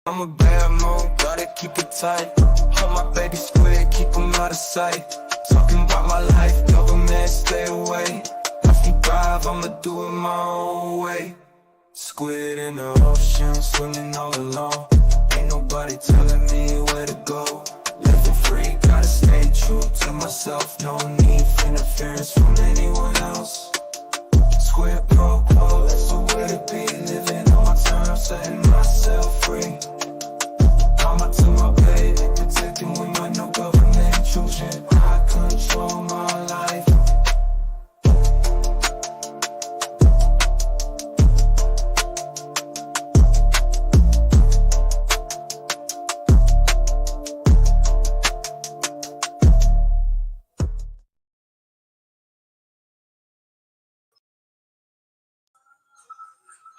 I'm a bad mood, gotta keep it tight. Hold my baby squid, keep him out of sight. Talking about my life, government, stay away. If you drive, I'ma do it my own way. Squid in the ocean, swimming all alone. Ain't nobody telling me where to go. Living free, gotta stay true to myself. No need for interference from anyone else. Squid pro quo, that's the way to be. Living on my terms, setting myself free. I'ma to my baby, protecting women, no government intrusion. I control my life.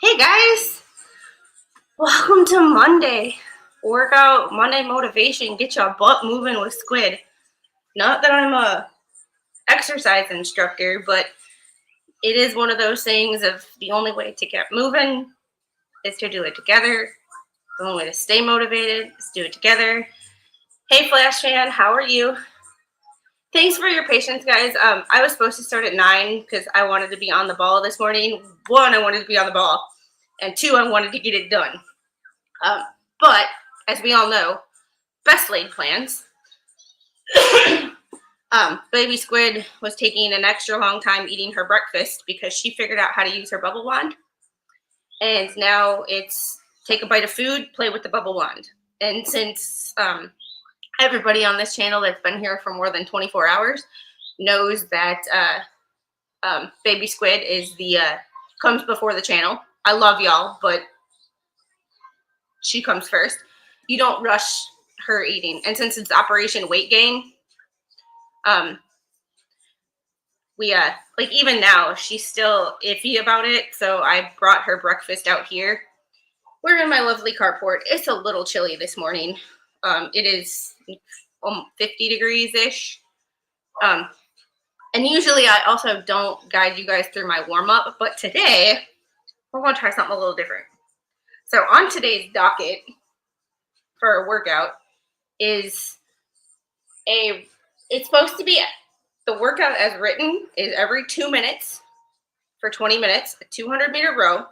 Hey guys, welcome to Monday. Workout Monday motivation. Get your butt moving with Squid. Not that I'm a exercise instructor, but it is one of those things of the only way to get moving is to do it together. The only way to stay motivated is to do it together. Hey Flash fan, how are you? Thanks for your patience, guys. I was supposed to start at 9 because I wanted to be on the ball this morning. 1, I wanted to be on the ball, and 2, I wanted to get it done. But as we all know, best laid plans. Baby Squid was taking an extra long time eating her breakfast because she figured out how to use her bubble wand. And now it's take a bite of food, play with the bubble wand. And since everybody on this channel that's been here for more than 24 hours knows that Baby Squid is comes before the channel. I love y'all, but she comes first. You don't rush her eating. And since it's Operation Weight Gain, we like even now she's still iffy about it. So I brought her breakfast out here. We're in my lovely carport. It's a little chilly this morning. It is 50 degrees ish. And usually I also don't guide you guys through my warm up, but today we're going to try something a little different. So on today's docket for a workout is it's supposed to be, the workout as written is every 2 minutes for 20 minutes, a 200-meter row,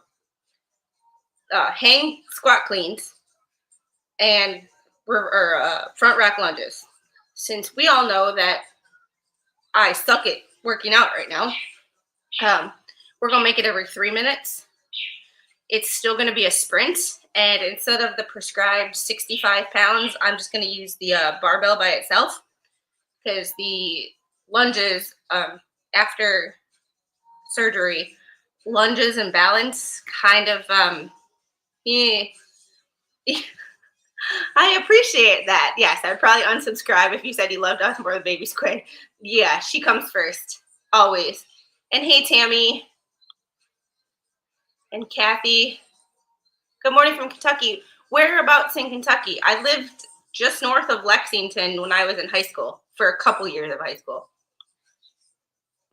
hang squat cleans, and front rack lunges. Since we all know that I suck at working out right now, we're going to make it every 3 minutes. It's still going to be a sprint, and instead of the prescribed 65 pounds, I'm just going to use the barbell by itself because the lunges, after surgery, lunges and balance kind of, I appreciate that. Yes, I'd probably unsubscribe if you said you loved us more than Baby Squid. Yeah, she comes first, always. And hey, Tammy. And Kathy, good morning from Kentucky. Whereabouts in Kentucky? I lived just north of Lexington when I was in high school for a couple years of high school.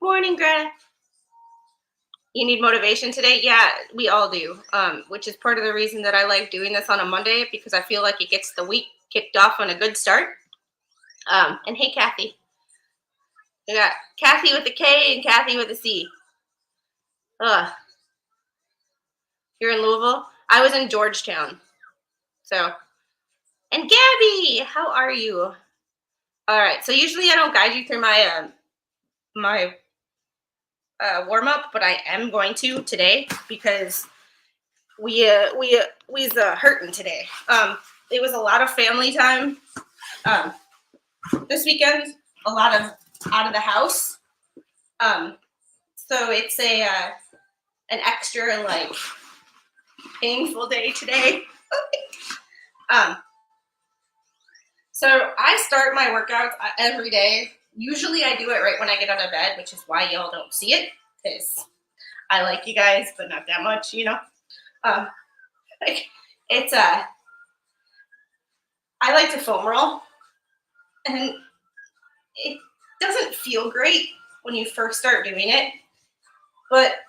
Morning, Greta. You need motivation today? Yeah, we all do, which is part of the reason that I like doing this on a Monday because I feel like it gets the week kicked off on a good start. And hey, Kathy. We got Kathy with a K and Kathy with a C. You're in Louisville? I was in Georgetown. So, and Gabby, how are you? All right. So usually I don't guide you through my warm up, but I am going to today because we's hurting today. It was a lot of family time. This weekend, a lot of out of the house. So it's an extra like painful day today. So I start my workouts every day. Usually I do it right when I get out of bed, which is why y'all don't see it, because I like you guys, but not that much, you know. It's I like to foam roll, and it doesn't feel great when you first start doing it, but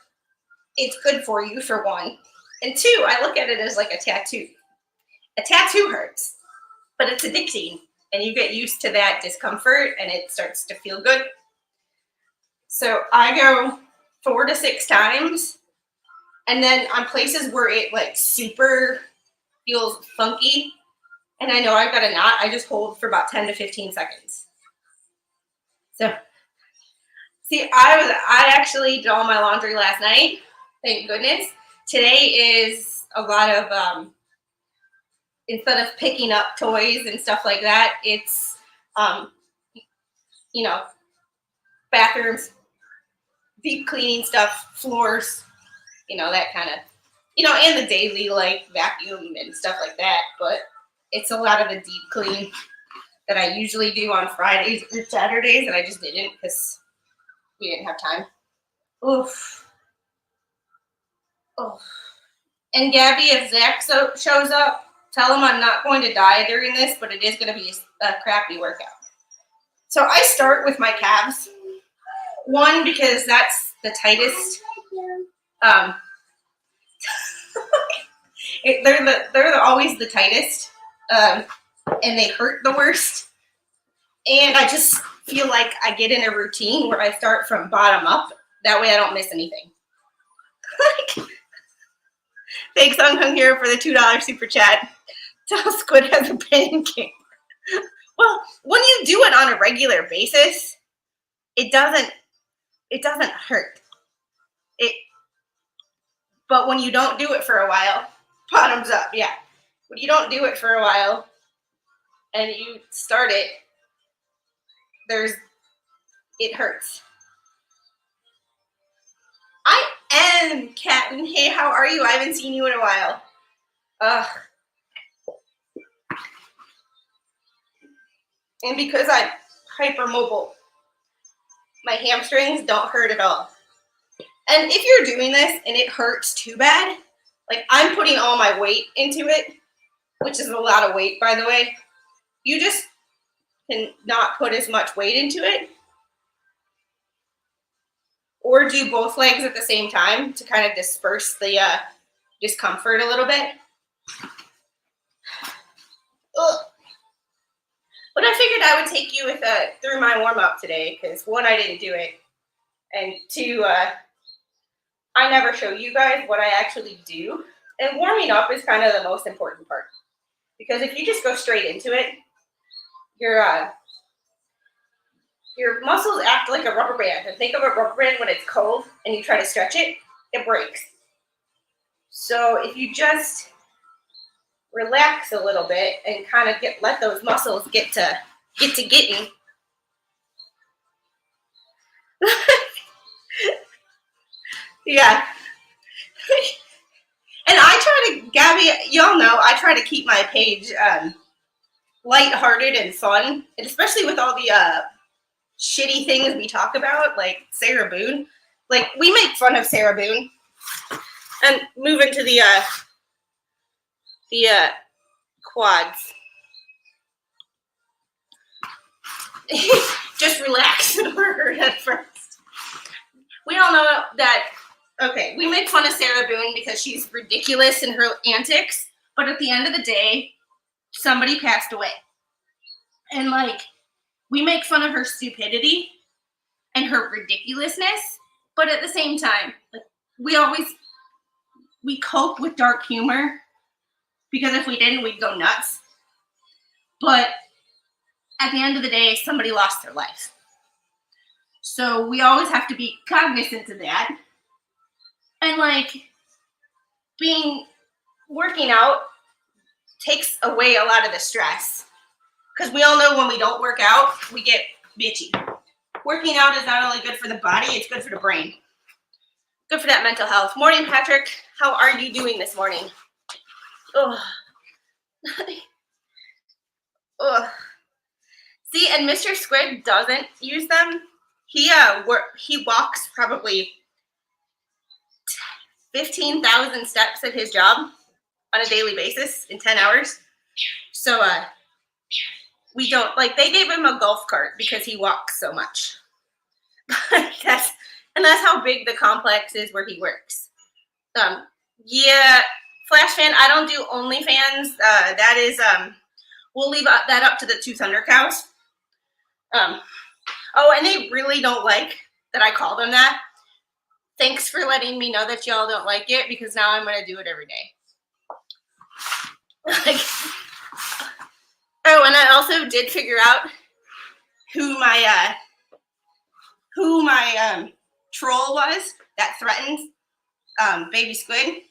it's good for you for one. And two, I look at it as like a tattoo. A tattoo hurts, but it's addicting, and you get used to that discomfort, and it starts to feel good. So I go 4 to 6 times, and then on places where it like super feels funky, and I know I've got a knot, I just hold for about 10 to 15 seconds. So, see, I actually did all my laundry last night, thank goodness. Today is a lot of, instead of picking up toys and stuff like that, it's, you know, bathrooms, deep cleaning stuff, floors, you know, that kind of, you know, and the daily like vacuum and stuff like that. But it's a lot of the deep clean that I usually do on Fridays or Saturdays, and I just didn't because we didn't have time. Oof. Oh. And Gabby, if Zach shows up, tell him I'm not going to die during this, but it is going to be a crappy workout. So I start with my calves. One, because that's the tightest. They're always the tightest, and they hurt the worst. And I just feel like I get in a routine where I start from bottom up. That way I don't miss anything. Thanks, Unhung Hero, for the $2 super chat. Tell Squid has a pancake. Well, when you do it on a regular basis, it doesn't hurt. But when you don't do it for a while, bottoms up, yeah. When you don't do it for a while and you start it, it hurts. I am Catton. Hey, how are you? I haven't seen you in a while. Ugh. And because I'm hypermobile, my hamstrings don't hurt at all. And if you're doing this and it hurts too bad, like I'm putting all my weight into it, which is a lot of weight, by the way. You just can not put as much weight into it. Or do both legs at the same time to kind of disperse the discomfort a little bit. Ugh. But I figured I would take you through my warm-up today because 1, I didn't do it. And 2, I never show you guys what I actually do. And warming up is kind of the most important part. Because if you just go straight into it, your muscles act like a rubber band. And think of a rubber band when it's cold and you try to stretch it, it breaks. So if you just relax a little bit and kind of let those muscles get to getting. Yeah. And Gabby, y'all know, I try to keep my page lighthearted and fun, and especially with all the shitty things we talk about, like Sarah Boone. Like, we make fun of Sarah Boone. And move into the quads. Just relax and hurt at first. We all know that, okay, we make fun of Sarah Boone because she's ridiculous in her antics, but at the end of the day, somebody passed away. And, like, we make fun of her stupidity and her ridiculousness, but at the same time, like, we cope with dark humor because if we didn't, we'd go nuts. But at the end of the day, somebody lost their life. So we always have to be cognizant of that. And, like, working out takes away a lot of the stress. Because we all know when we don't work out, we get bitchy. Working out is not only good for the body, it's good for the brain. Good for that mental health. Morning, Patrick. How are you doing this morning? Ugh. Ugh. See, and Mr. Squid doesn't use them. He walks probably 15,000 steps at his job on a daily basis in 10 hours. So we don't, like, they gave him a golf cart because he walks so much. And that's how big the complex is where he works. Yeah, Flash fan, I don't do OnlyFans. That is, we'll leave that up to the two Thunder Cows. Oh, and they really don't like that I call them that. Thanks for letting me know that y'all don't like it, because now I'm going to do it every day. Like, oh, and I also did figure out who my troll was that threatened baby squid.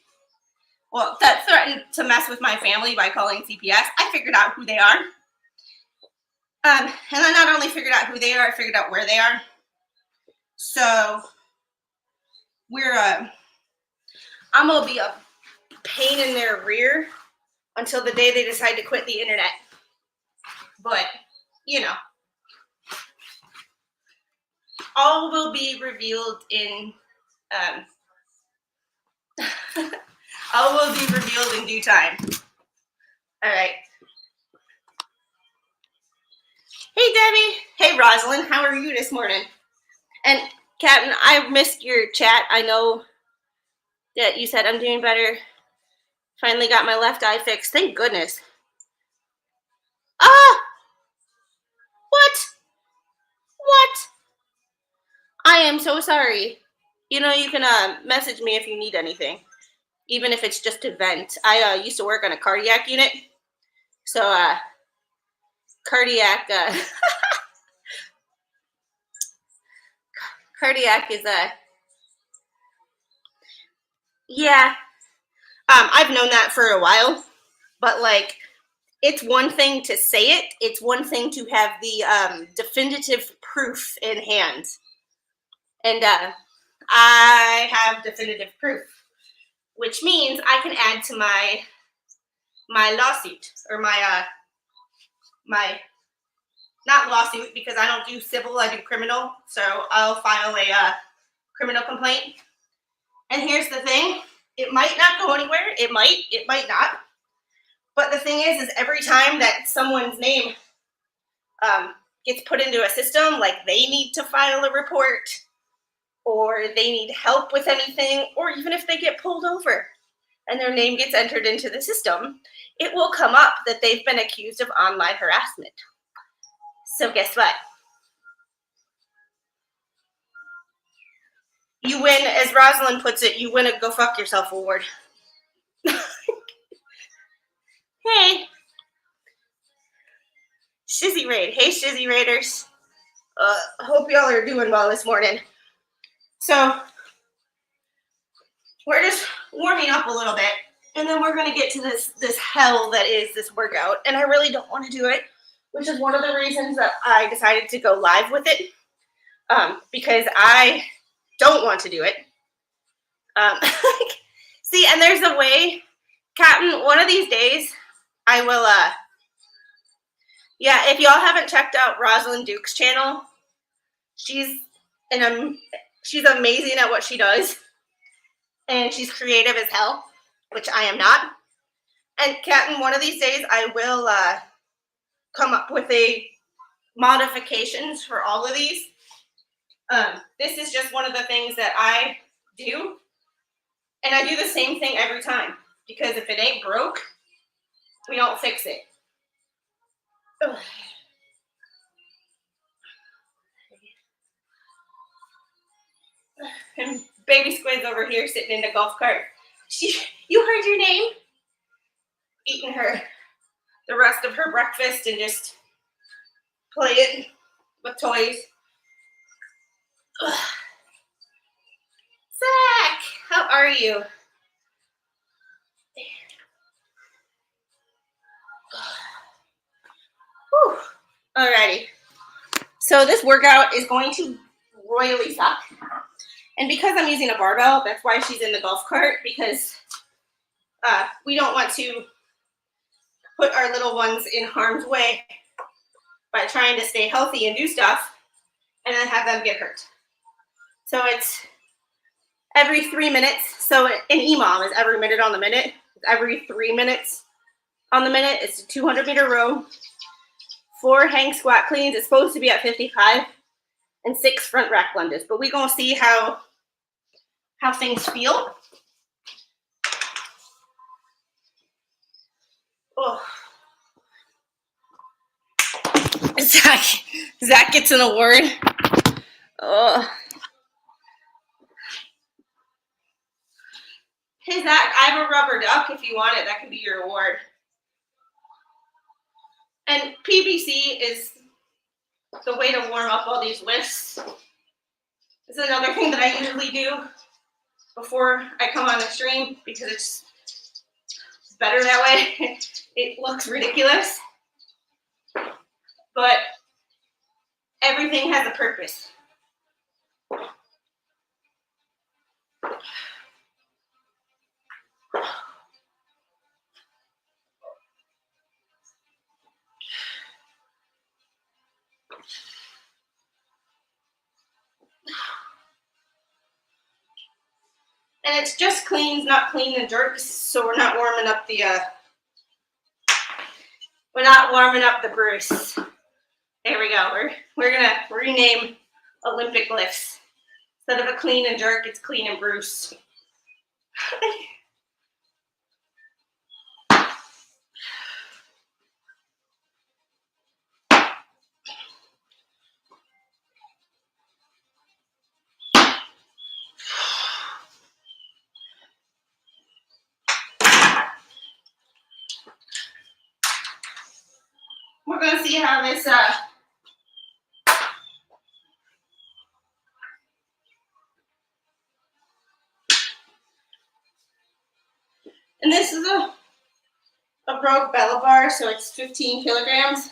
Well, that threatened to mess with my family by calling CPS. I figured out who they are. And I not only figured out who they are, I figured out where they are. So I'm gonna be a pain in their rear until the day they decide to quit the internet. But, you know, all will be revealed in all will be revealed in due time. All right. Hey, Debbie. Hey, Rosalind. How are you this morning? And, Captain, I missed your chat. I know that you said I'm doing better. Finally got my left eye fixed. Thank goodness. Ah! What? I am so sorry. You know, you can message me if you need anything, even if it's just to vent. I used to work on a cardiac unit. So, cardiac is yeah. I've known that for a while, but like, it's one thing to say it. It's one thing to have the definitive proof in hand. And I have definitive proof, which means I can add to my lawsuit, or my not lawsuit, because I don't do civil, I do criminal. So I'll file a criminal complaint. And here's the thing, it might not go anywhere. It might not. But the thing is every time that someone's name gets put into a system, like they need to file a report, or they need help with anything, or even if they get pulled over and their name gets entered into the system, it will come up that they've been accused of online harassment. So guess what? You win, as Rosalind puts it, you win a go fuck yourself award. Hey. Shizzy Raid. Hey, Shizzy Raiders. Hope y'all are doing well this morning. So, we're just warming up a little bit, and then we're going to get to this hell that is this workout, and I really don't want to do it, which is one of the reasons that I decided to go live with it, because I don't want to do it. See, and there's a way, Captain, one of these days, I will, yeah, if y'all haven't checked out Rosalind Duke's channel, she's amazing at what she does, and she's creative as hell, which I am not. And Captain, one of these days I will come up with a modifications for all of these. This is just one of the things that I do, and I do the same thing every time, because if it ain't broke, we don't fix it. Ugh. And baby Squid's over here sitting in the golf cart. You heard your name? Eating the rest of her breakfast and just playing with toys. Ugh. Zach, how are you? Whew. Alrighty. So this workout is going to royally suck. And because I'm using a barbell, that's why she's in the golf cart, because we don't want to put our little ones in harm's way by trying to stay healthy and do stuff and then have them get hurt. So it's every 3 minutes. So an EMOM is every minute on the minute. It's every 3 minutes on the minute. It's a 200-meter row, 4 hang squat cleans. It's supposed to be at 55, and 6 front rack lunges. But we're going to see how things feel. Oh. Zach gets an award. Oh. Hey Zach, I have a rubber duck. If you want it, that could be your award. And PVC is the way to warm up all these lifts. It's another thing that I usually do before I come on the stream because it's better that way. It looks ridiculous, but everything has a purpose. And it's just cleans, not clean and jerks, so we're not warming up the Bruce. There we go. We're gonna rename Olympic lifts. Instead of a clean and jerk, it's clean and Bruce. We're gonna see how this and this is a Brogue Bella bar, so it's 15 kilograms.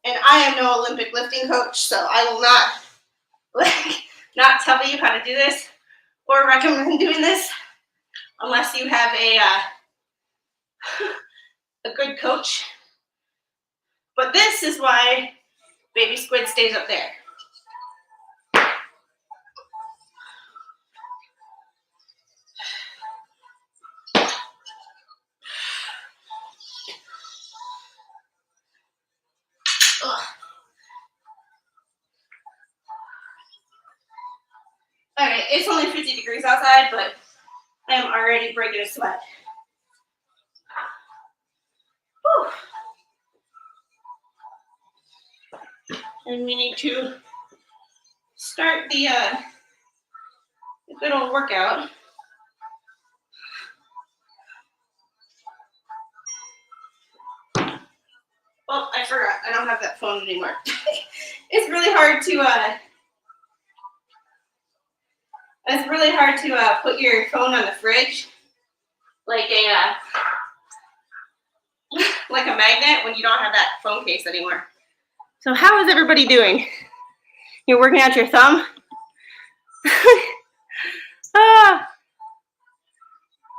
And I am no Olympic lifting coach, so I will not tell you how to do this or recommend doing this unless you have a good coach. But this is why baby squid stays up there. All right, it's only 50 degrees outside, but I am already breaking a sweat. Whew. And we need to start the good old workout. Oh, I forgot. I don't have that phone anymore. It's really hard to put your phone on the fridge like a magnet when you don't have that phone case anymore. So how is everybody doing? You're working out your thumb?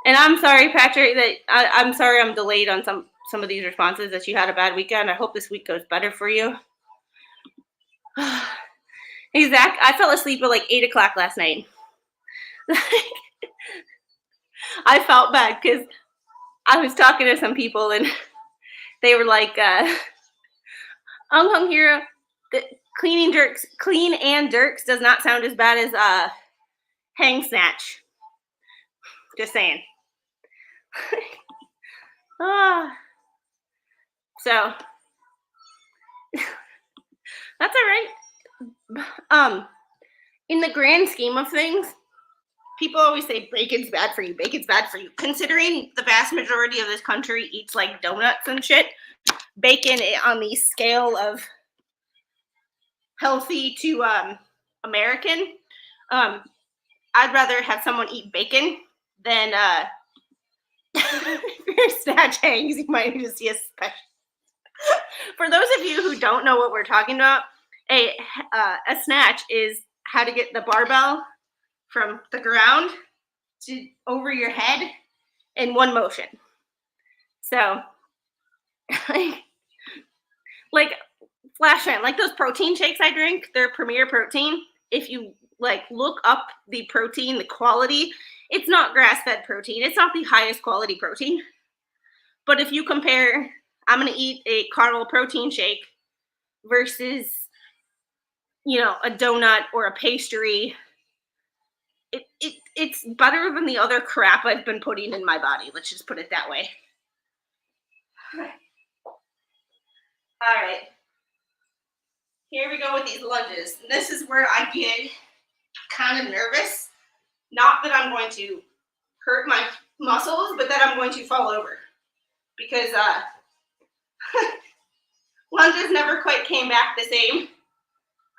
And I'm sorry, Patrick, that I'm sorry I'm delayed on some of these responses, that you had a bad weekend. I hope this week goes better for you. Hey, Zach, I fell asleep at like 8 o'clock last night. I felt bad because I was talking to some people and they were like, Hung Hero, the clean and jerks does not sound as bad as hang snatch. Just saying. So that's all right. In the grand scheme of things, people always say bacon's bad for you. Bacon's bad for you. Considering the vast majority of this country eats like donuts and shit, bacon on the scale of healthy to American, I'd rather have someone eat bacon than if your snatch hangs, you might need to see a special. For those of you who don't know what we're talking about, a snatch is how to get the barbell from the ground to over your head in one motion. So, like flash rant, like those protein shakes I drink, they're Premier Protein. If you like look up the protein, the quality, it's not grass-fed protein. It's not the highest quality protein. But if you compare, I'm going to eat a caramel protein shake versus, a donut or a pastry. It's better than the other crap I've been putting in my body. Let's just put it that way. All right. Here we go with these lunges. This is where I get kind of nervous. Not that I'm going to hurt my muscles, but that I'm going to fall over. Because lunges never quite came back the same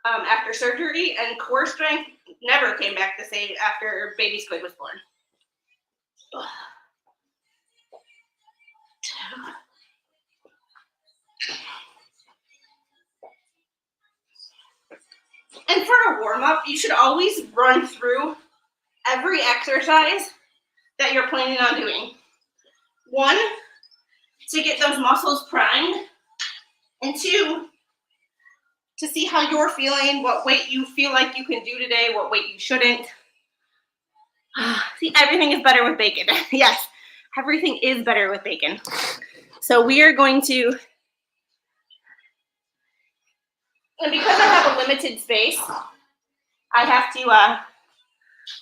after surgery, and core strength never came back the same after baby squid was born. And for a warm-up, you should always run through every exercise that you're planning on doing. 1, to get those muscles primed, and 2, to see how you're feeling, what weight you feel like you can do today, what weight you shouldn't. See, everything is better with bacon. Yes, everything is better with bacon. So we are going to, and because I have a limited space, I have to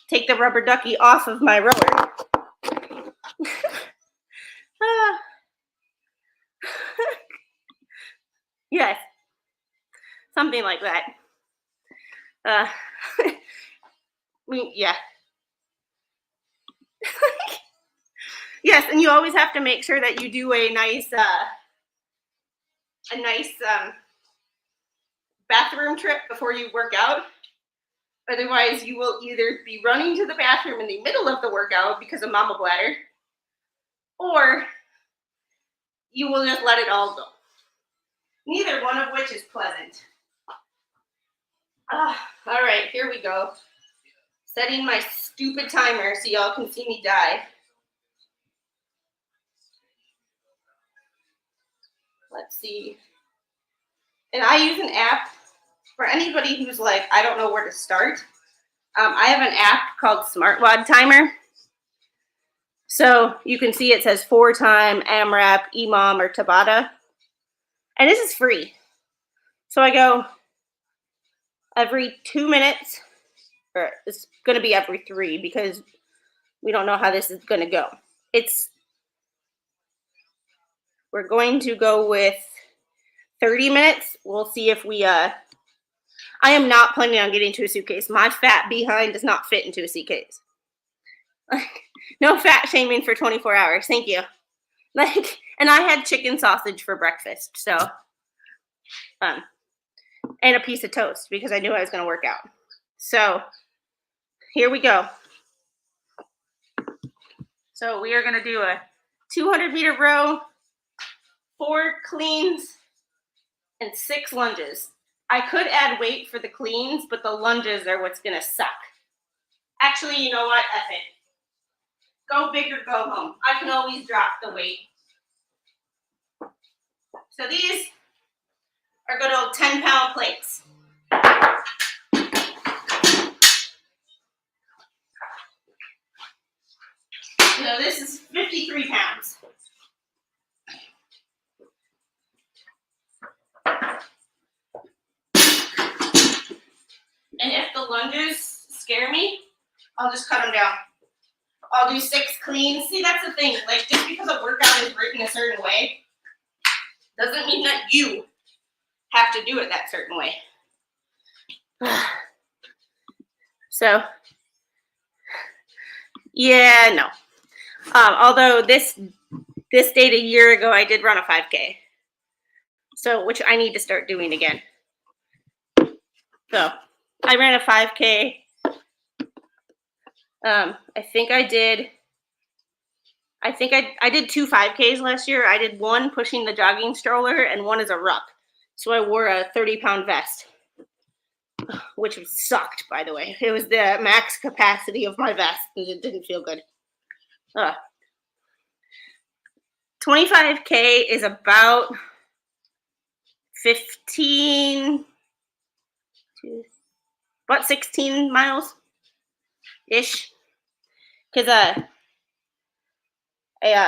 take the rubber ducky off of my rower. Yes, something like that. Yeah. Yes, and you always have to make sure that you do a nice bathroom trip before you work out. Otherwise, you will either be running to the bathroom in the middle of the workout because of mama bladder, or you will just let it all go. Neither one of which is pleasant. All right, here we go. Setting my stupid timer so y'all can see me die. Let's see. And I use an app for anybody who's like, I don't know where to start. I have an app called SmartWOD Timer. So you can see it says 4-time, AMRAP, EMOM, or Tabata. And this is free. So I go every 2 minutes, or it's going to be every 3 because we don't know how this is going to go. We're going to go with 30 minutes. We'll see if we, I am not planning on getting to a suitcase. My fat behind does not fit into a suitcase. No fat shaming for 24 hours. Thank you. And I had chicken sausage for breakfast. So, and a piece of toast because I knew I was going to work out. So, here we go. So, we are going to do a 200-meter row, 4 cleans, and 6 lunges. I could add weight for the cleans, but the lunges are what's going to suck. Actually, you know what? F it. Go big or go home. I can always drop the weight. So these are good old 10-pound plates. So this is 53 pounds. And if the lunges scare me, I'll just cut them down. I'll do 6 cleans. See, that's the thing. Like, just because a workout is written a certain way doesn't mean that you have to do it that certain way. So, yeah, no. Although this date a year ago, I did run a 5K. So, which I need to start doing again. So, I ran a 5K. I think I did 2 5Ks last year. I did one pushing the jogging stroller and one as a ruck. So I wore a 30-pound vest, which sucked, by the way. It was the max capacity of my vest, and it didn't feel good. 25K is about 16 miles-ish. Because it's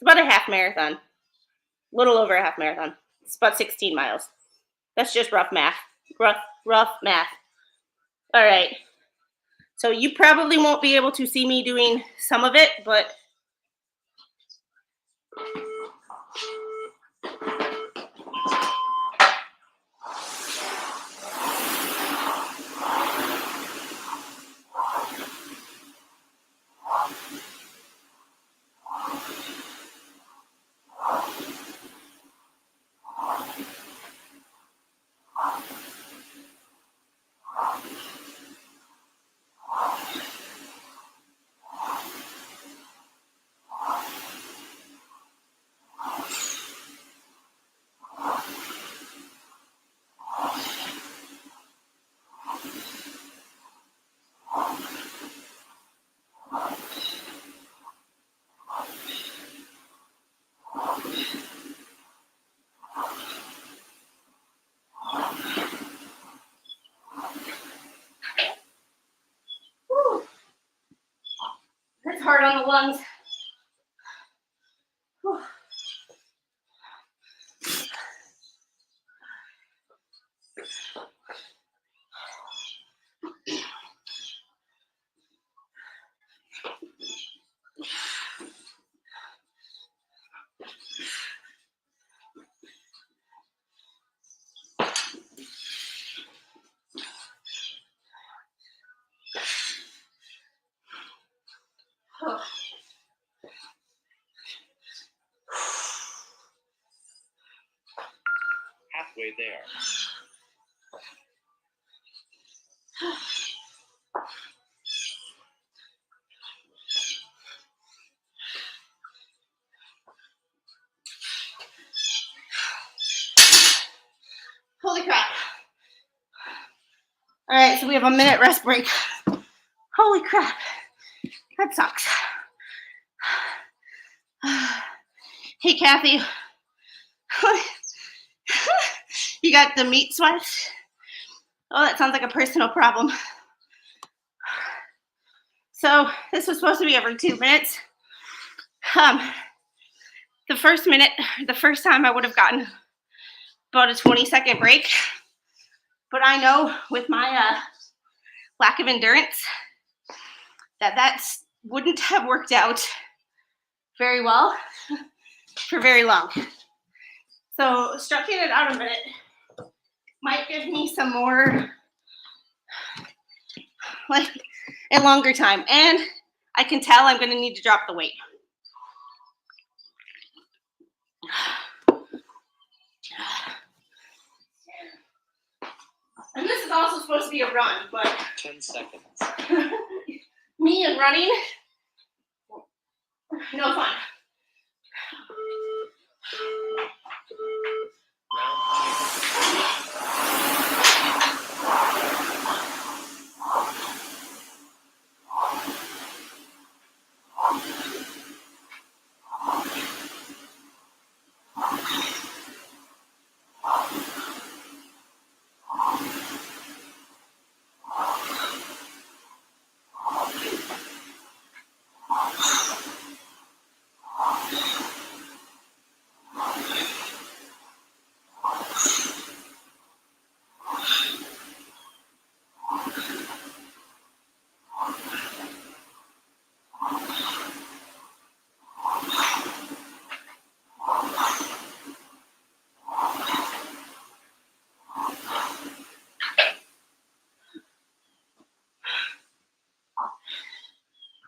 about a half marathon. A little over a half marathon. It's about 16 miles. That's just rough math. Rough math. All right. So you probably won't be able to see me doing some of it, but that's hard on the lungs. Whew. Halfway there. Holy crap. All right, so we have a minute rest break. Holy crap. That sucks. Hey, Kathy. You got the meat sweats? Oh, that sounds like a personal problem. So this was supposed to be every 2 minutes. The first time I would have gotten about a 20-second break. But I know with my lack of endurance that wouldn't have worked out very well for very long. So stretching it out a minute might give me some more, like a longer time. And I can tell I'm gonna need to drop the weight. And this is also supposed to be a run, but 10 seconds. me and running, no fun.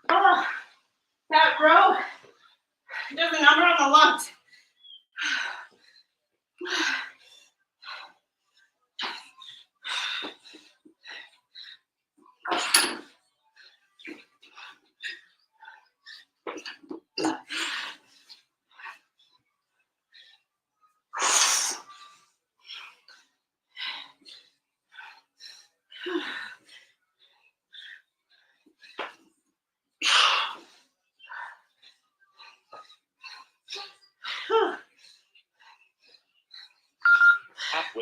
Oh, that row does a number on the lungs.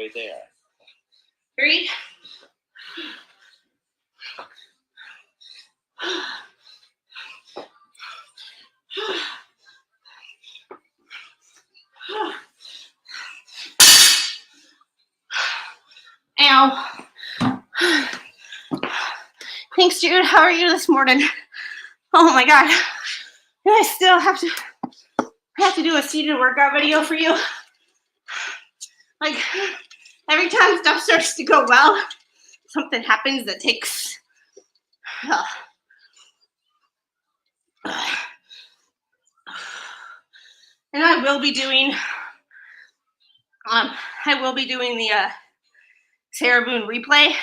Halfway there. 3. Ow. Thanks, Jude. How are you this morning? Oh my God. And I still have to do a seated workout video for you. Like, every time stuff starts to go well, something happens that takes and I will be doing the Sarah Boone replay.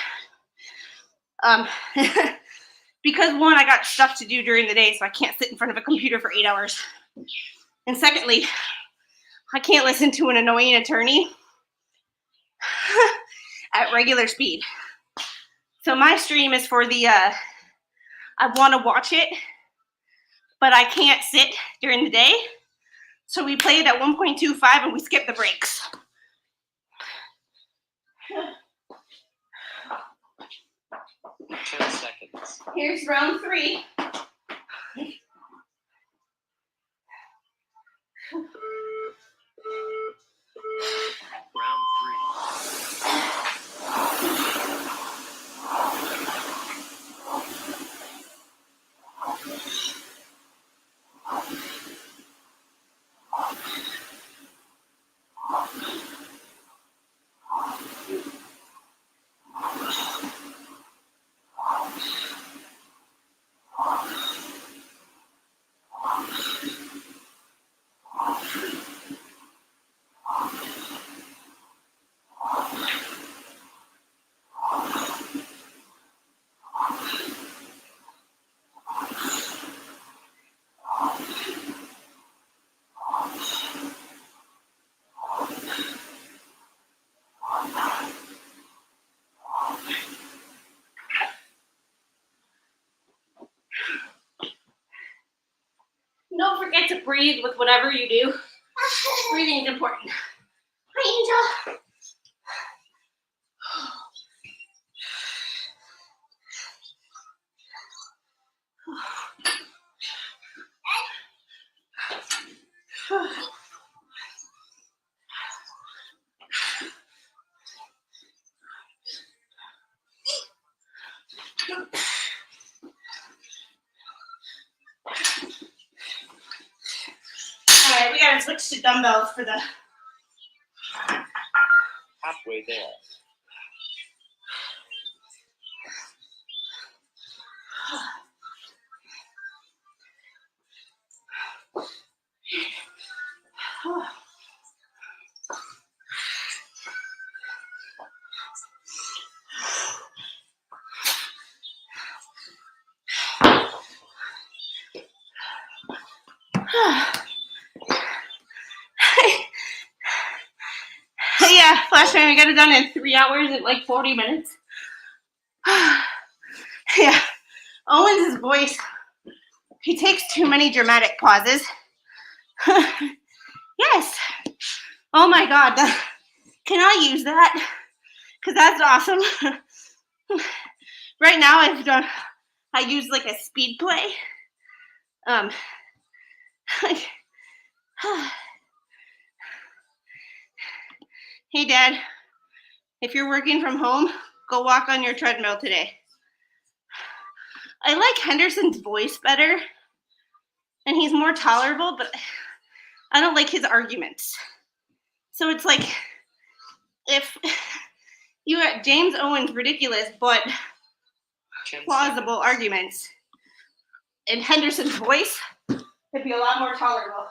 Because one, I got stuff to do during the day, so I can't sit in front of a computer for 8 hours. And secondly, I can't listen to an annoying attorney at regular speed. So my stream is for the, I want to watch it, but I can't sit during the day. So we play it at 1.25 and we skip the breaks. 10 seconds. Here's round 3. Round Don't forget to breathe with whatever you do. Breathing is important. Hi, Angel. All right, we gotta switch to dumbbells for the. halfway there. Yeah, last time I got it done in 3 hours at like 40 minutes. Yeah, Owen's voice, he takes too many dramatic pauses. Yes. Oh my God, can I use that? Because that's awesome. Right now I use like a speed play. Like, hey Dad, if you're working from home, go walk on your treadmill today. I like Henderson's voice better, and he's more tolerable, but I don't like his arguments. So it's like, if you got James Owen's ridiculous but plausible arguments, in Henderson's voice, it'd be a lot more tolerable.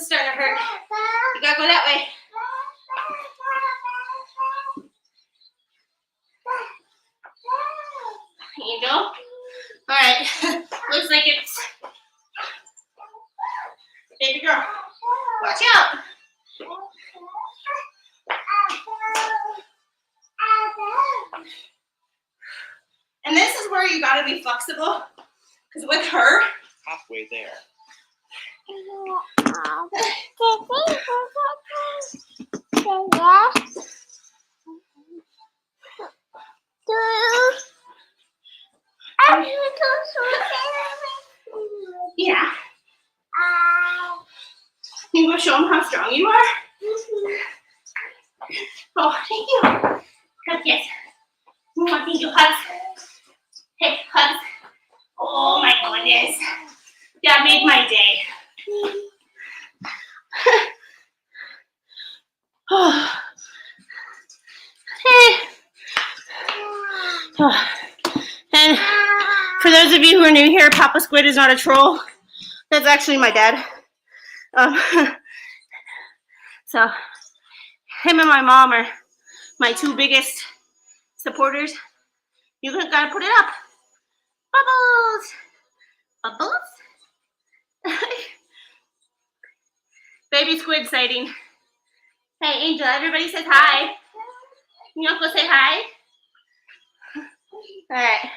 is starting to hurt. You gotta go that way. Angel. All right. Looks like it's baby girl. Watch out. And this is where you gotta be flexible, because with her, Halfway there. yeah. You want to show them how strong you are? Oh, thank you. Come kiss. You want to do hugs? Hey, hugs. Oh my goodness. That made my day. And for those of you who are new here, Papa Squid is not a troll. That's actually my dad. So him and my mom are my two biggest supporters. You gotta put it up. Bubbles. Bubbles. Baby squid sighting. Hey, Angel, everybody says hi. You want to go say hi? All right.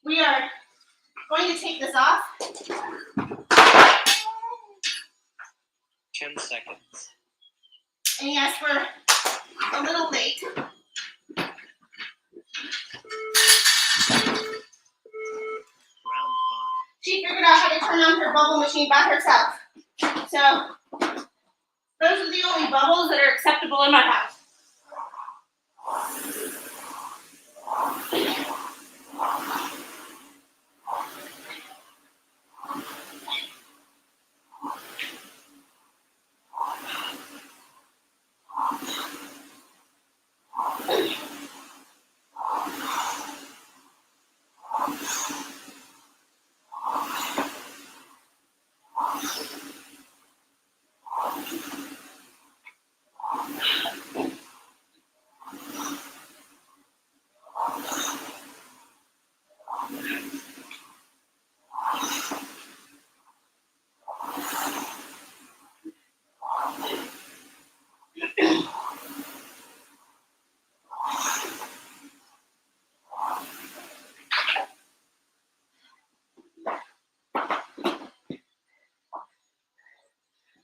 We are going to take this off. 10 seconds. And yes, we're a little late. Round 5. She figured out how to turn on her bubble machine by herself. So those are the only bubbles that are acceptable in my house.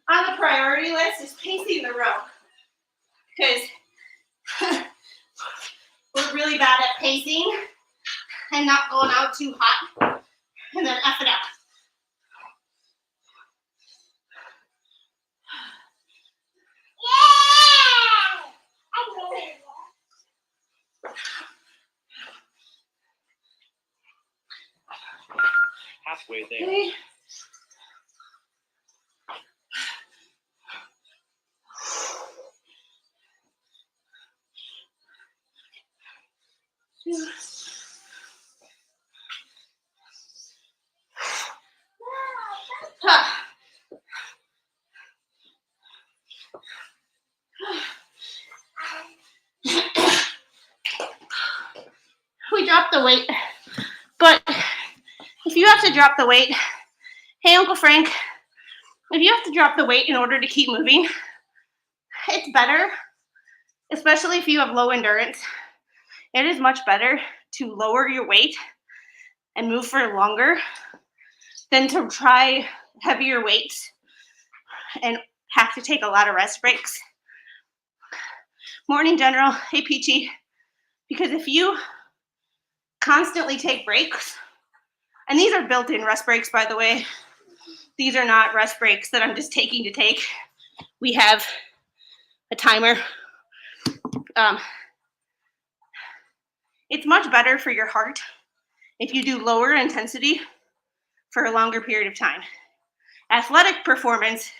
On the priority list is pacing the row, because we're really bad at pacing and not going out too hot and then F it up. Halfway there. Okay. We dropped the weight, but if you have to drop the weight, hey Uncle Frank, if you have to drop the weight in order to keep moving, it's better, especially if you have low endurance. It is much better to lower your weight and move for longer than to try heavier weights and have to take a lot of rest breaks. Morning General, hey Peachy, because if you constantly take breaks, and these are built-in rest breaks, by the way. These are not rest breaks that I'm just taking to take. We have a timer. It's much better for your heart if you do lower intensity for a longer period of time. Athletic performance,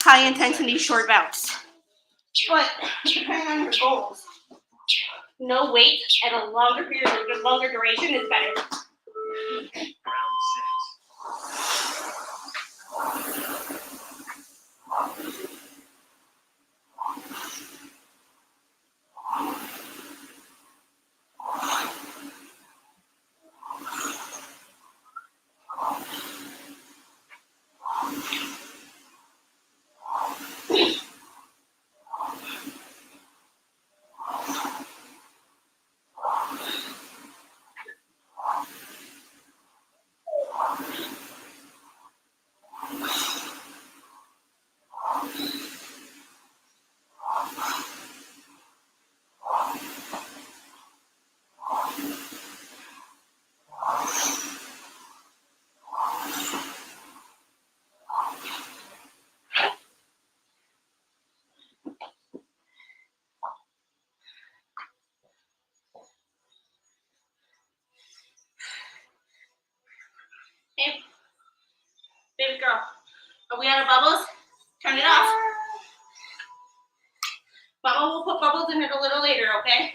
high intensity, short bouts. But depending on your goals, no weight at a longer period, a longer duration is better. Round 6. Hey, baby girl, are we out of bubbles? Turn it off. Mama will put bubbles in it a little later, okay?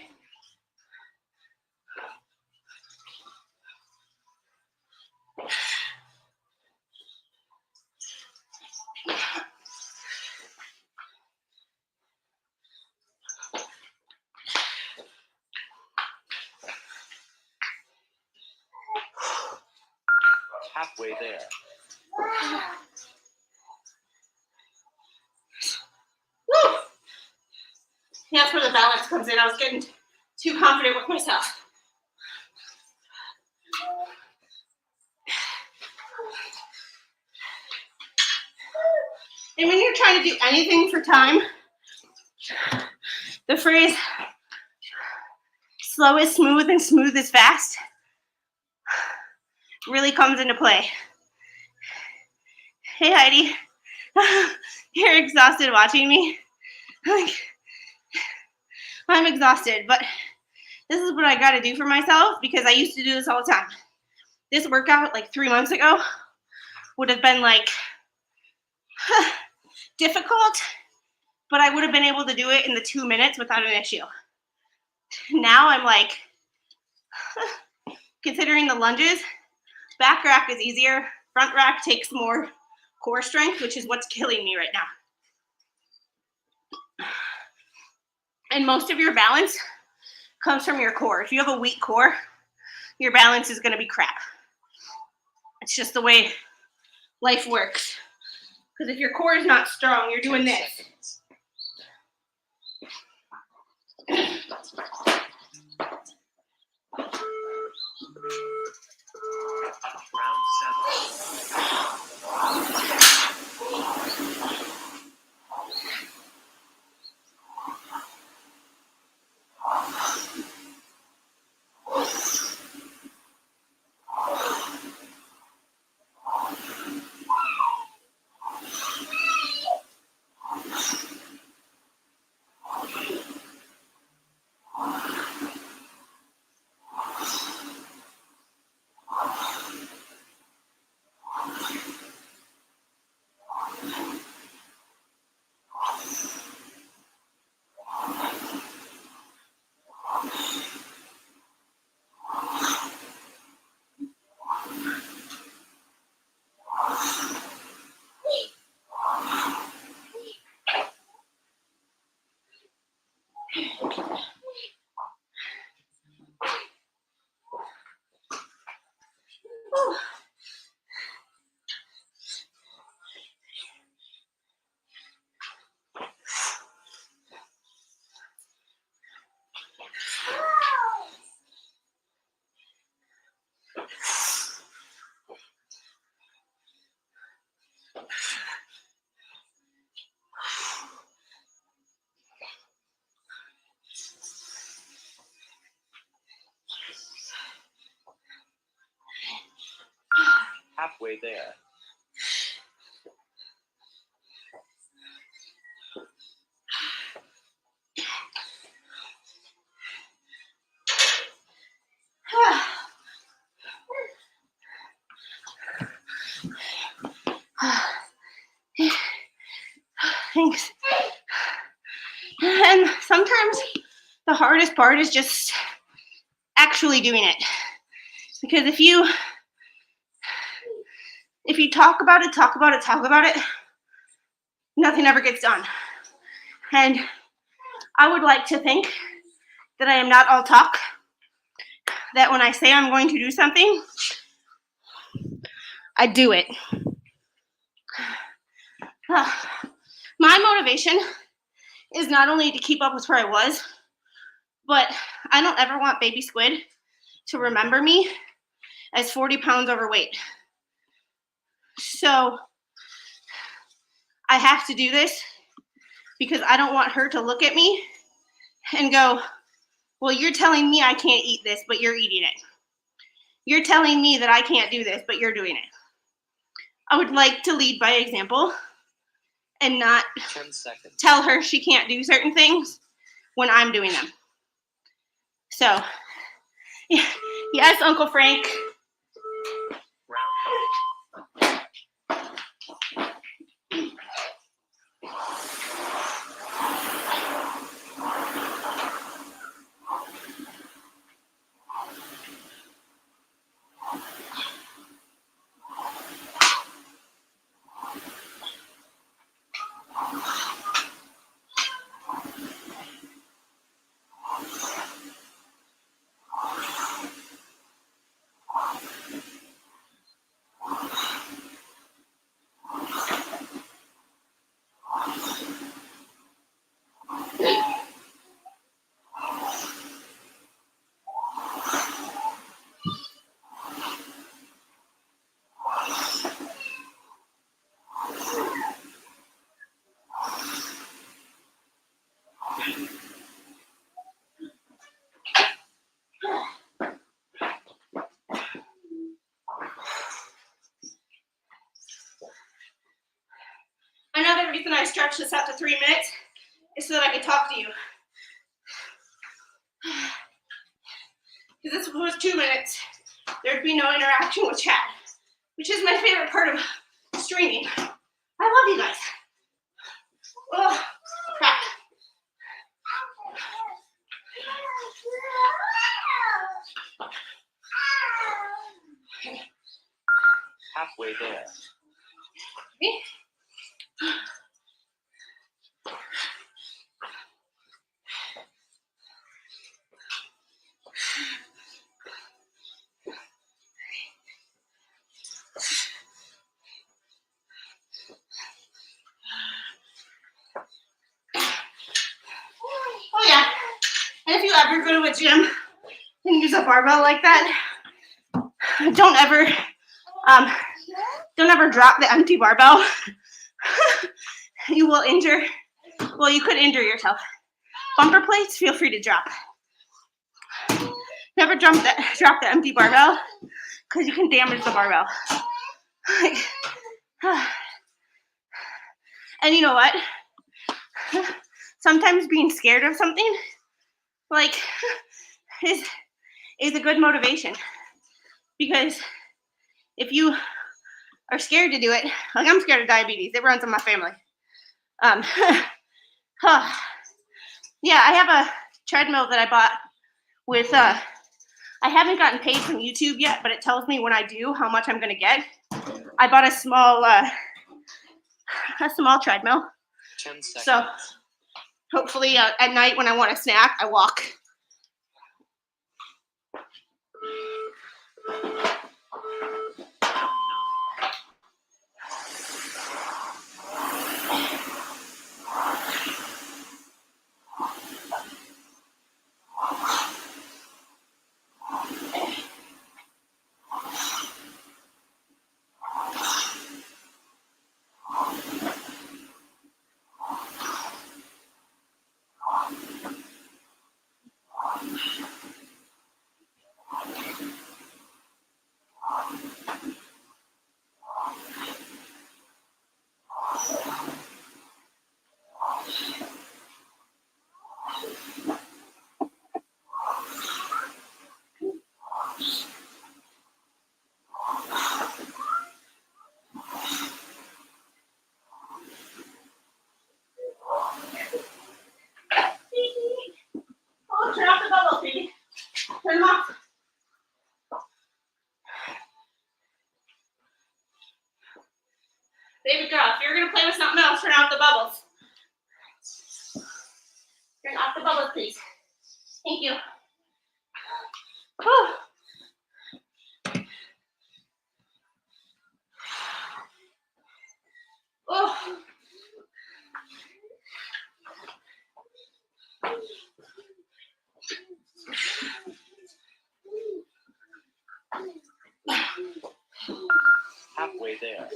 Halfway there. Woo! That's where the balance comes in. I was getting too confident with myself. And when you're trying to do anything for time, the phrase slow is smooth and smooth is fast really comes into play. Hey, Heidi. You're exhausted watching me. I'm exhausted, but this is what I got to do for myself because I used to do this all the time. This workout like 3 months ago would have been like difficult, but I would have been able to do it in the 2 minutes without an issue. Now I'm like, considering the lunges, back rack is easier. Front rack takes more core strength, which is what's killing me right now. And most of your balance comes from your core. If you have a weak core, your balance is going to be crap. It's just the way life works. Because if your core is not strong, you're doing this. Round 7. Halfway there. Thanks. And sometimes the hardest part is just actually doing it. Because if you talk about it, nothing ever gets done. And I would like to think that I am not all talk, that when I say I'm going to do something, I do it. My motivation is not only to keep up with where I was, but I don't ever want baby squid to remember me as 40 pounds overweight. So I have to do this because I don't want her to look at me and go, well, you're telling me I can't eat this, but you're eating it. You're telling me that I can't do this, but you're doing it. I would like to lead by example and not 10 seconds. tell her she can't do certain things when I'm doing them. So, yes, Uncle Frank. Round 8. stretch this out to 3 minutes is so that I can talk to you. Because this was 2 minutes, there'd be no interaction with chat, which is my favorite part of streaming. I love you guys. Oh, crap. Halfway there. Okay. Oh yeah, and if you ever go to a gym and use a barbell like that, don't ever drop the empty barbell. You will injure, well, you could injure yourself. Bumper plates, feel free to drop. Never drop the empty barbell because you can damage the barbell. And you know what? Sometimes being scared of something like is a good motivation, because if you are scared to do it, like I'm scared of diabetes, it runs in my family. Yeah, I have a treadmill that I bought with I haven't gotten paid from YouTube yet, but it tells me when I do how much I'm gonna get. I bought a small treadmill. 10 seconds. So hopefully at night when I want a snack, I walk. Oh, turn off the bubbles, baby. Turn them off. Baby girl, if you're gonna play with something else, turn off the bubbles. Turn off the bubbles, please. Thank you. Whew. Oh. Halfway there.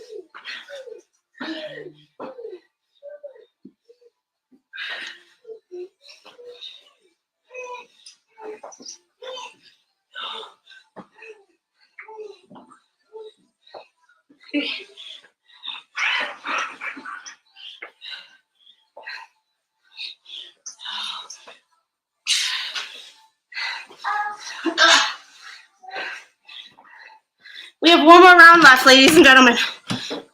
We have one more round left, ladies and gentlemen,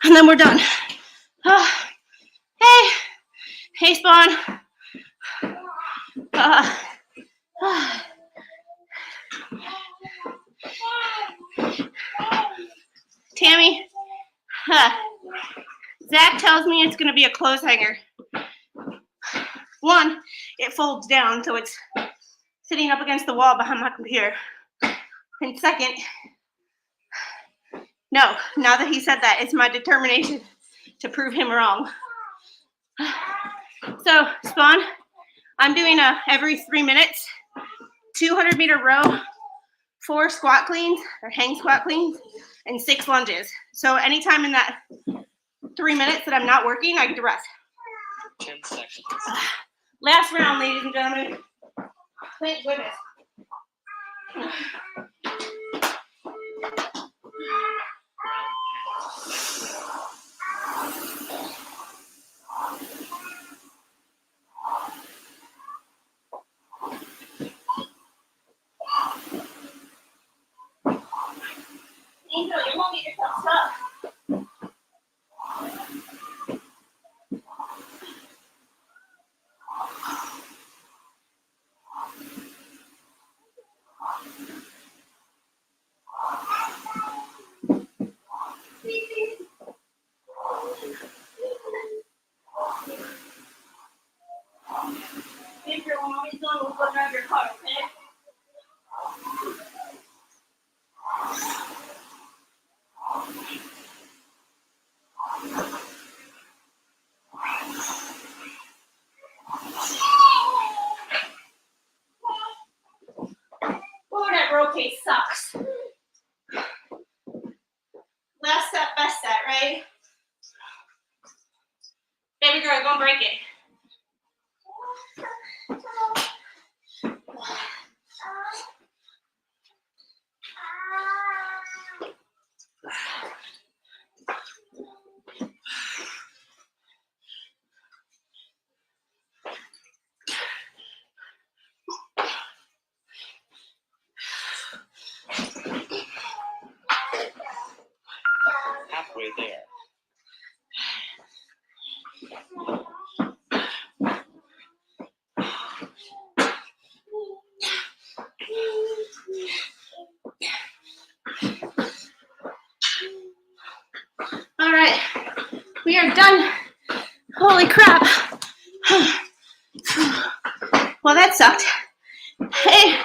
and then we're done. Hey, Spawn. Tammy, Zach tells me it's gonna be a clothes hanger. One, it folds down, so it's sitting up against the wall behind my computer. And second, no, now that he said that, it's my determination to prove him wrong. So, Spawn, I'm doing a every 3 minutes, 200-meter row, 4 squat cleans, or hang squat cleans, and 6 lunges. So anytime in that 3 minutes that I'm not working, I get to rest. 10 seconds. Last round, ladies and gentlemen. Thank goodness. Angel, you won't get yourself stuck. Angel, when mommy's done, we'll go drive your car, okay? Oh, that road case sucks. Last set, best set, right? Baby girl, don't break it. Halfway there. All right, we are done. Holy crap. Well, that sucked. Hey.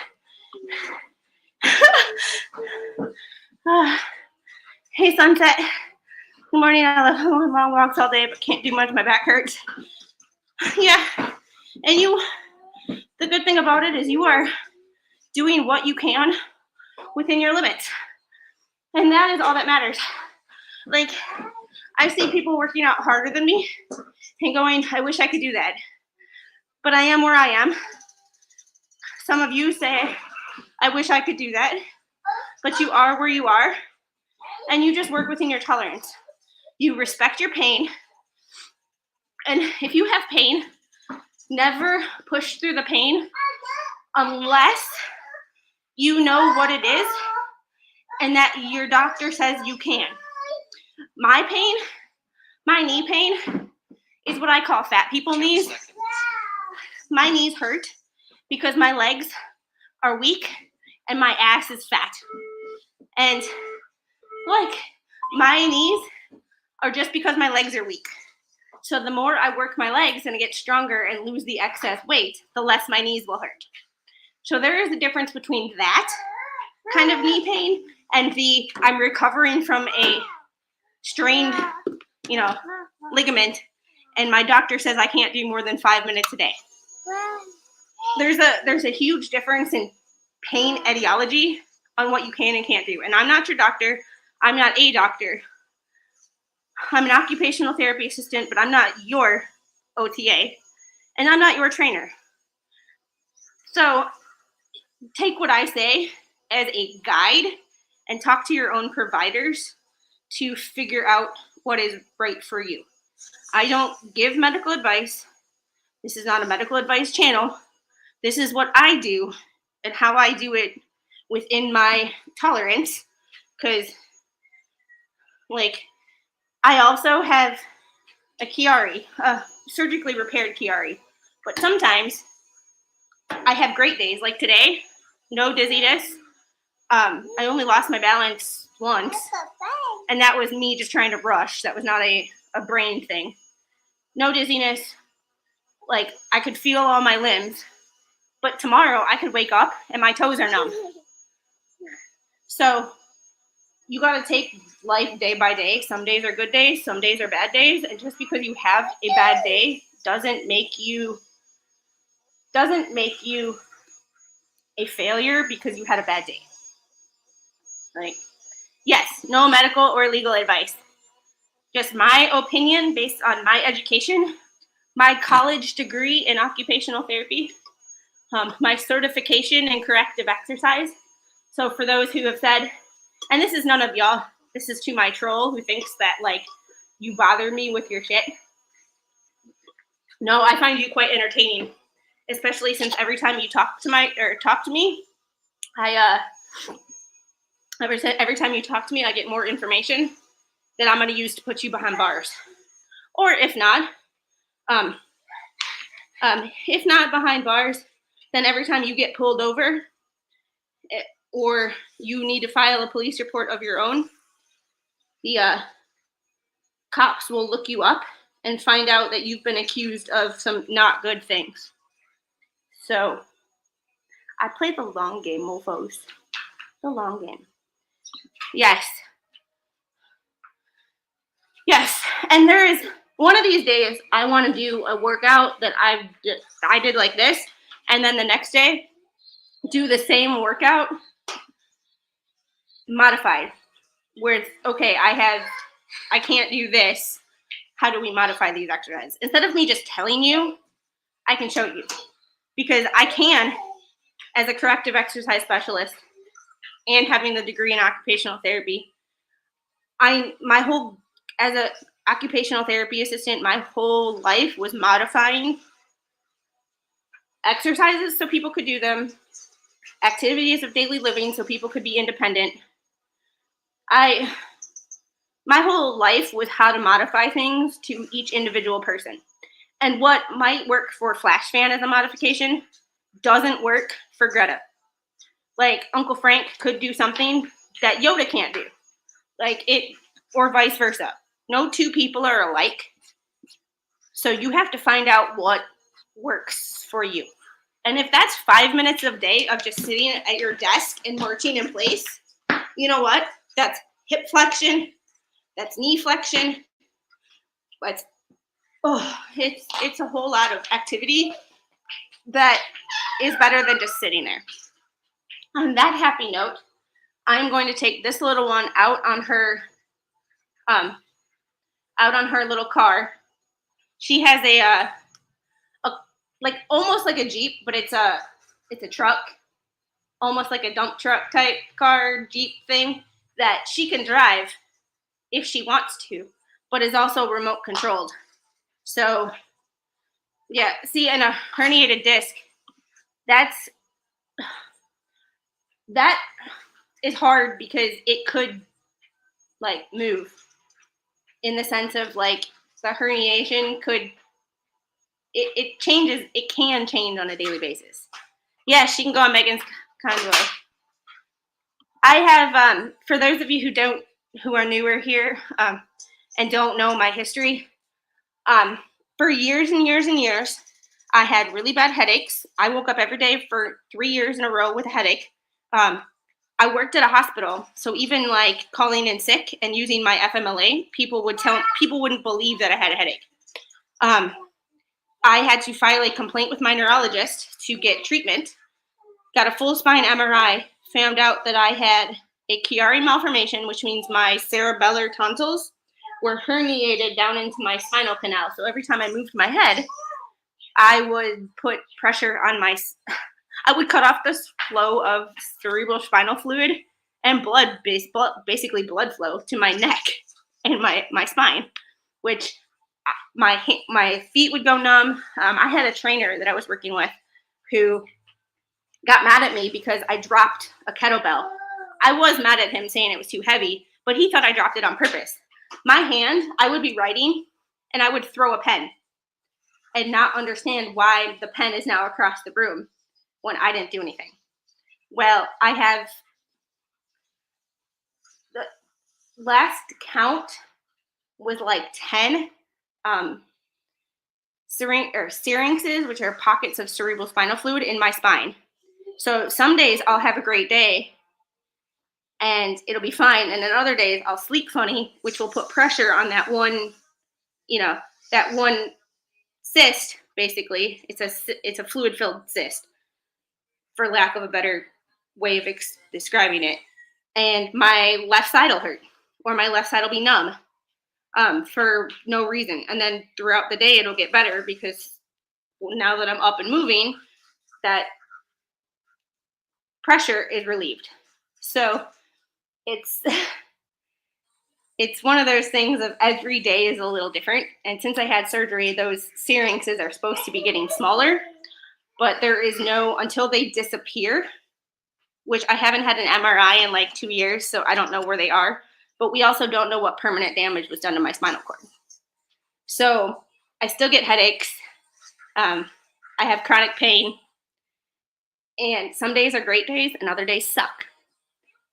Hey, Sunset. Good morning. I love long walks all day, but can't do much. My back hurts. Yeah, and the good thing about it is you are doing what you can within your limits. And that is all that matters. Like, I see people working out harder than me and going, I wish I could do that. But I am where I am. Some of you say, I wish I could do that. But you are where you are. And you just work within your tolerance. You respect your pain. And if you have pain, never push through the pain unless you know what it is and that your doctor says you can. My pain, my knee pain, is what I call fat people 10 knees. seconds. My knees hurt because my legs are weak and my ass is fat. And like, my knees are just because my legs are weak. So the more I work my legs and get stronger and lose the excess weight, the less my knees will hurt. So there is a difference between that kind of knee pain and the I'm recovering from a strained, ligament, and my doctor says I can't do more than 5 minutes a day. There's a huge difference in pain etiology on what you can and can't do. And I'm not your doctor. I'm not a doctor. I'm an occupational therapy assistant, but I'm not your OTA, and I'm not your trainer. So take what I say as a guide and talk to your own providers to figure out what is right for you. I don't give medical advice. This is not a medical advice channel. This is what I do and how I do it within my tolerance, because I also have a Chiari, a surgically repaired Chiari, but sometimes I have great days, like today, no dizziness. I only lost my balance once, and that was me just trying to rush. That was not a brain thing. No dizziness, like I could feel all my limbs, but tomorrow I could wake up and my toes are numb. So you got to take life day by day. Some days are good days, some days are bad days, and just because you have a bad day doesn't make you a failure because you had a bad day. Like, yes, no medical or legal advice. Just my opinion based on my education, my college degree in occupational therapy, my certification in corrective exercise. So for those who have said, and this is none of y'all, this is to my troll who thinks that you bother me with your shit. No, I find you quite entertaining, especially since every time you talk to me, Every time you talk to me, I get more information that I'm going to use to put you behind bars. Or if not behind bars, then every time you get pulled over or you need to file a police report of your own, the cops will look you up and find out that you've been accused of some not good things. So I play the long game, mofos. The long game. Yes. Yes. And there is one of these days I want to do a workout that I did like this, and then the next day do the same workout modified, where it's okay, I can't do this. How do we modify these exercises? Instead of me just telling you, I can show you. Because I can, as a corrective exercise specialist and having the degree in occupational therapy, as an occupational therapy assistant, my whole life was modifying exercises so people could do them, activities of daily living so people could be independent. My whole life was how to modify things to each individual person. And what might work for Flash Fan as a modification doesn't work for Greta. Like Uncle Frank could do something that Yoda can't do. Or vice versa. No two people are alike. So you have to find out what works for you. And if that's 5 minutes a day of just sitting at your desk and marching in place, you know what? That's hip flexion. That's knee flexion. It's a whole lot of activity that is better than just sitting there. On that happy note, I'm going to take this little one out on her little car. She has a almost like a Jeep, but it's a truck, almost like a dump truck type car, Jeep thing that she can drive if she wants to, but is also remote controlled. So yeah, see, and a herniated disc, that is hard because it could move in the sense of the herniation could, it changes, it can change on a daily basis. Yeah, she can go on Megan's convoy. I have, for those of you who are newer here and don't know my history, for years and years and years, I had really bad headaches. I woke up every day for 3 years in a row with a headache. I worked at a hospital, so even calling in sick and using my FMLA, people wouldn't believe that I had a headache. I had to file a complaint with my neurologist to get treatment. Got a full spine MRI, found out that I had a Chiari malformation, which means my cerebellar tonsils were herniated down into my spinal canal. So every time I moved my head, I would put pressure on I would cut off the flow of cerebral spinal fluid and basically blood flow to my neck and my spine, which my feet would go numb. I had a trainer that I was working with who got mad at me because I dropped a kettlebell. I was mad at him saying it was too heavy, but he thought I dropped it on purpose. My hand, I would be writing and I would throw a pen and not understand why the pen is now across the room when I didn't do anything. Well, I have the last count was 10 syrinxes, which are pockets of cerebral spinal fluid in my spine. So some days I'll have a great day and it'll be fine. And then other days I'll sleep funny, which will put pressure on that one, that one cyst, basically. It's a fluid-filled cyst, for lack of a better way of describing it. And my left side will hurt, or my left side will be numb for no reason. And then throughout the day, it'll get better because now that I'm up and moving, that pressure is relieved. So it's one of those things of every day is a little different. And since I had surgery, those syrinxes are supposed to be getting smaller, but there is until they disappear, which I haven't had an MRI in like 2 years, so I don't know where they are. But we also don't know what permanent damage was done to my spinal cord. So I still get headaches. I have chronic pain. And some days are great days and other days suck.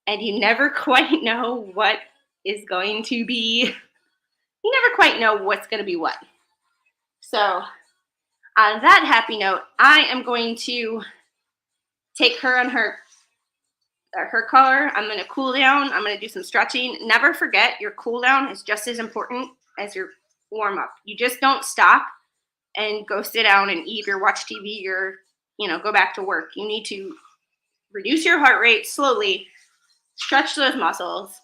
And you never quite know what is going to be, you never quite know what's going to be what. So on that happy note, I am going to take her on her color. I'm going to cool down. I'm going to do some stretching. Never forget, your cool down is just as important as your warm up. You just don't stop and go sit down and eat or watch TV or, go back to work. You need to reduce your heart rate slowly, stretch those muscles,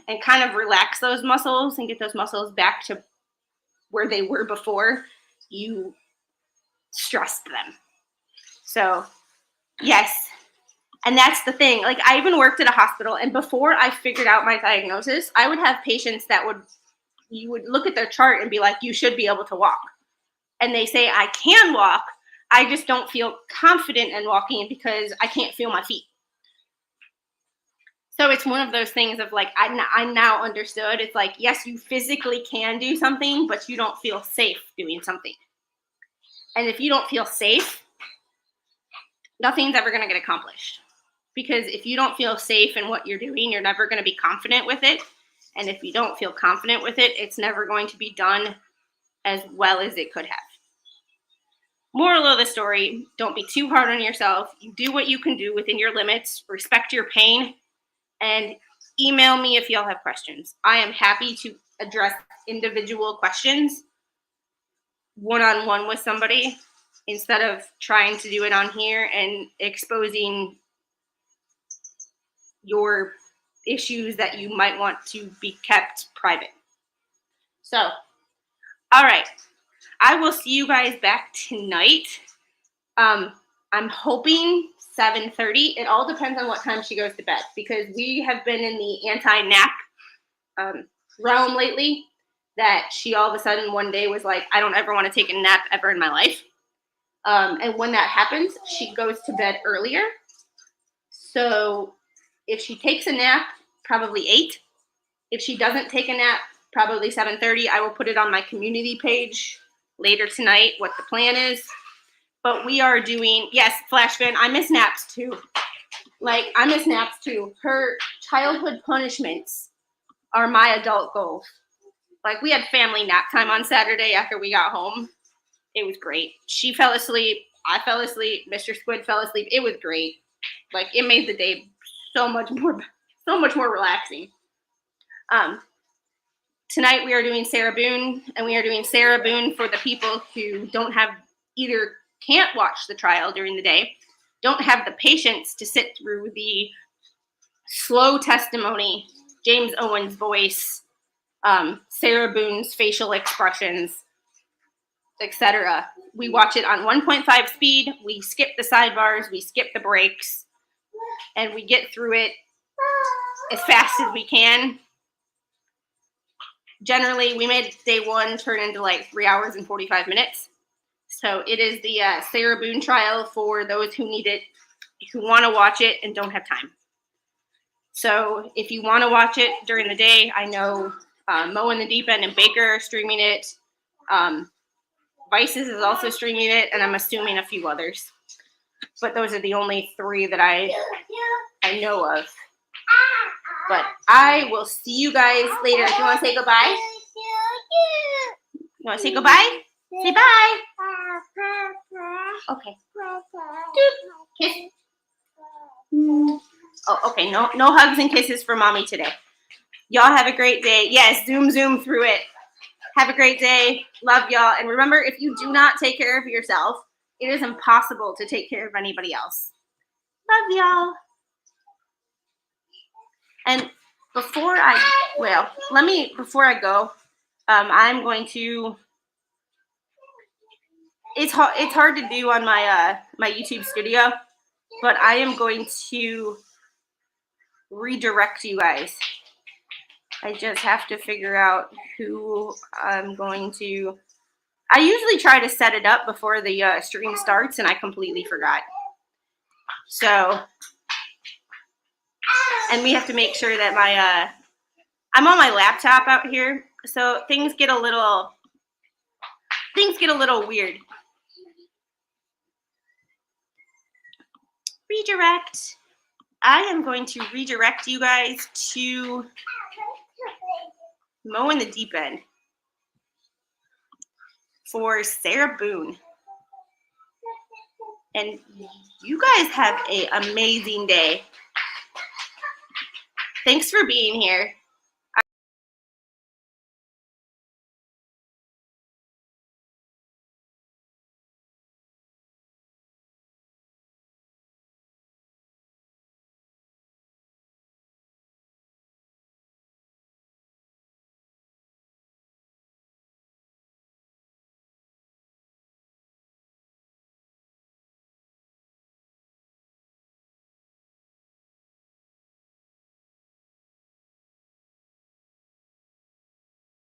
and kind of relax those muscles and get those muscles back to where they were before you stressed them. So, yes. And that's the thing. Like, I even worked at a hospital, and before I figured out my diagnosis, I would have patients that you would look at their chart and be like, you should be able to walk. And they say, I can walk. I just don't feel confident in walking because I can't feel my feet. So it's one of those things of like, I now understood. It's like, yes, you physically can do something, but you don't feel safe doing something. And if you don't feel safe, nothing's ever going to get accomplished. Because if you don't feel safe in what you're doing, you're never going to be confident with it. And if you don't feel confident with it, it's never going to be done as well as it could have. Moral of the story, don't be too hard on yourself. You do what you can do within your limits. Respect your pain. And email me if y'all have questions. I am happy to address individual questions one-on-one with somebody instead of trying to do it on here and exposing your issues that you might want to be kept private. So, all right. I will see you guys back tonight. I'm hoping 7:30. It all depends on what time she goes to bed because we have been in the anti-nap realm lately that she all of a sudden one day was like, I don't ever want to take a nap ever in my life. And when that happens, she goes to bed earlier. So if she takes a nap, probably 8. If she doesn't take a nap, probably 7:30. I will put it on my community page later tonight what the plan is. But we are doing, yes, Flash Fan, I miss naps too. I miss naps too. Her childhood punishments are my adult goals. We had family nap time on Saturday after we got home. It was great. She fell asleep. I fell asleep. Mr. Squid fell asleep. It was great. It made the day so much more relaxing. Tonight we are doing Sarah Boone, and we are doing Sarah Boone for the people who either can't watch the trial during the day, don't have the patience to sit through the slow testimony, James Owen's voice, Sarah Boone's facial expressions, etc. We watch it on 1.5 speed. We skip the sidebars. We skip the breaks. And we get through it as fast as we can. Generally, we made day 1 turn into 3 hours and 45 minutes. So it is the Sarah Boone trial for those who need it, who want to watch it and don't have time. So if you want to watch it during the day, I know Mo in the Deep End and Baker are streaming it. Vices is also streaming it, and I'm assuming a few others. But those are the only 3 that I know of. But I will see you guys later. Do you want to say goodbye? You want to say goodbye? Say bye. Okay. Kiss. Oh, okay. No hugs and kisses for mommy today. Y'all have a great day. Yes, zoom through it. Have a great day. Love y'all. And remember, if you do not take care of yourself, it is impossible to take care of anybody else. Love y'all. And before I go, I'm going to, it's hard to do on my YouTube studio, but I am going to redirect you guys. I just have to figure out who I'm going to, I usually try to set it up before the stream starts, and I completely forgot. So, and we have to make sure that my, I'm on my laptop out here, so things get a little weird. Redirect. I am going to redirect you guys to Mow in the Deep End for Sarah Boone. And you guys have an amazing day. Thanks for being here.